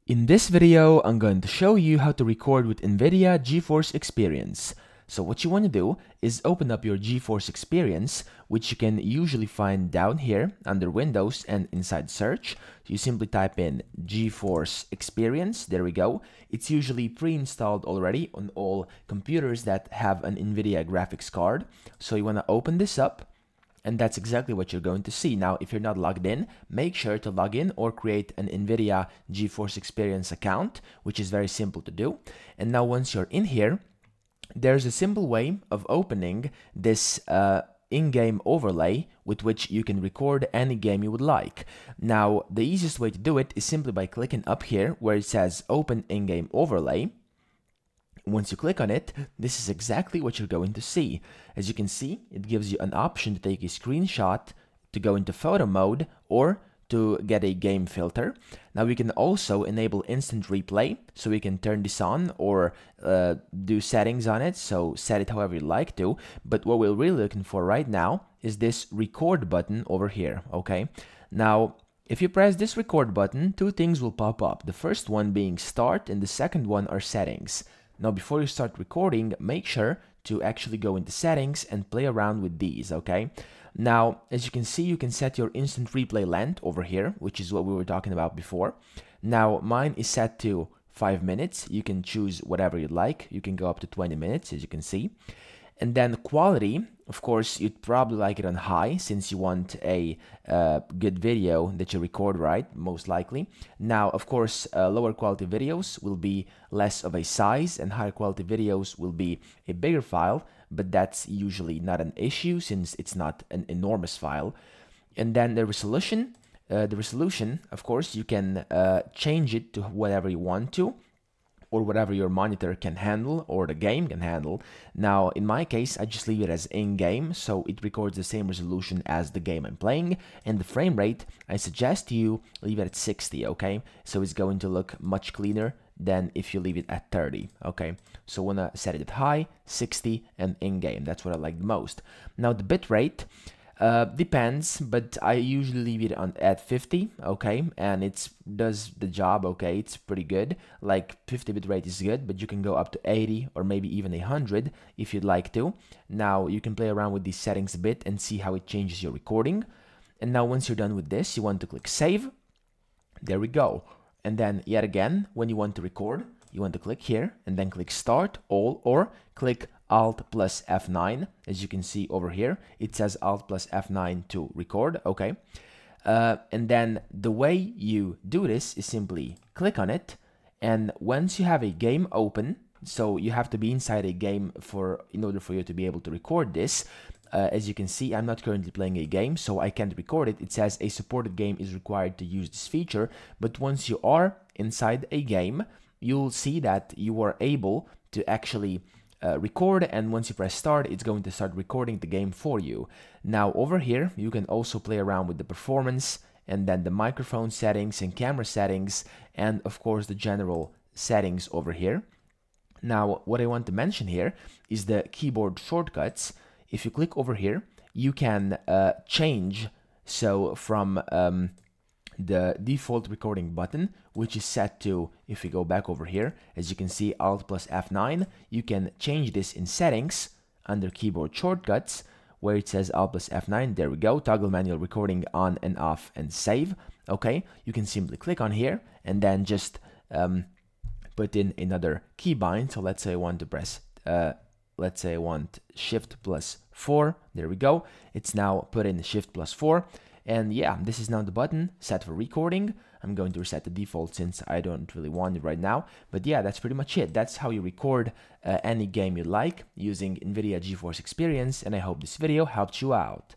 In this video, I'm going to show you how to record with Nvidia GeForce Experience. So what you want to do is open up your GeForce Experience, which you can usually find down here under Windows and inside search. So you simply type in GeForce Experience, there we go. It's usually pre-installed already on all computers that have an Nvidia graphics card. So you want to open this up. And that's exactly what you're going to see. Now, if you're not logged in, make sure to log in or create an Nvidia GeForce Experience account, which is very simple to do. And now once you're in here, there's a simple way of opening this in-game overlay with which you can record any game you would like. Now, the easiest way to do it is simply by clicking up here where it says Open In-Game Overlay. Once you click on it, this is exactly what you're going to see. As you can see, it gives you an option to take a screenshot, to go into photo mode, or to get a game filter. Now we can also enable instant replay, so we can turn this on or do settings on it, so set it however you like to. But what we're really looking for right now is this record button over here, okay? Now, if you press this record button, two things will pop up. The first one being start and the second one are settings. Now, before you start recording, make sure to actually go into settings and play around with these, okay? Now, as you can see, you can set your instant replay length over here, which is what we were talking about before. Now, mine is set to 5 minutes. You can choose whatever you'd like. You can go up to 20 minutes, as you can see. And then quality, of course, you'd probably like it on high since you want a good video that you record, right? Most likely. Now, of course, lower quality videos will be less of a size and higher quality videos will be a bigger file, but that's usually not an issue since it's not an enormous file. And then the resolution, of course, you can change it to whatever you want to, or whatever your monitor can handle or the game can handle. Now, in my case, I just leave it as in-game, so it records the same resolution as the game I'm playing. And the frame rate, I suggest you leave it at 60, okay? So it's going to look much cleaner than if you leave it at 30, okay? So I wanna set it at high, 60, and in-game. That's what I like the most. Now, the bit rate, depends, but I usually leave it on at 50, okay, and it does the job, okay. It's pretty good. Like 50 bit rate is good, but you can go up to 80 or maybe even 100 if you'd like to. Now you can play around with these settings a bit and see how it changes your recording. And now once you're done with this, you want to click save. There we go. And then yet again, when you want to record, you want to click here and then click start all, or click Alt plus F9. As you can see over here, it says Alt plus F9 to record, okay? And then the way you do this is simply click on it, and once you have a game open, so you have to be inside a game in order for you to be able to record this. As you can see, I'm not currently playing a game, so I can't record it. It says a supported game is required to use this feature, but once you are inside a game, you'll see that you are able to actually record, and once you press start, it's going to start recording the game for you. Now over here, you can also play around with the performance and then the microphone settings and camera settings, and of course the general settings over here. Now, what I want to mention here is the keyboard shortcuts. If you click over here, you can change, so from the default recording button, which is set to, if we go back over here, as you can see, Alt plus F9, you can change this in settings under keyboard shortcuts, where it says Alt plus F9, there we go, toggle manual recording on and off and save, okay? You can simply click on here and then just put in another keybind. So let's say I want to press, let's say I want Shift plus 4, there we go, it's now put in Shift plus 4. And yeah, this is now the button set for recording. I'm going to reset the default since I don't really want it right now. But yeah, that's pretty much it. That's how you record any game you like using Nvidia GeForce Experience, and I hope this video helped you out.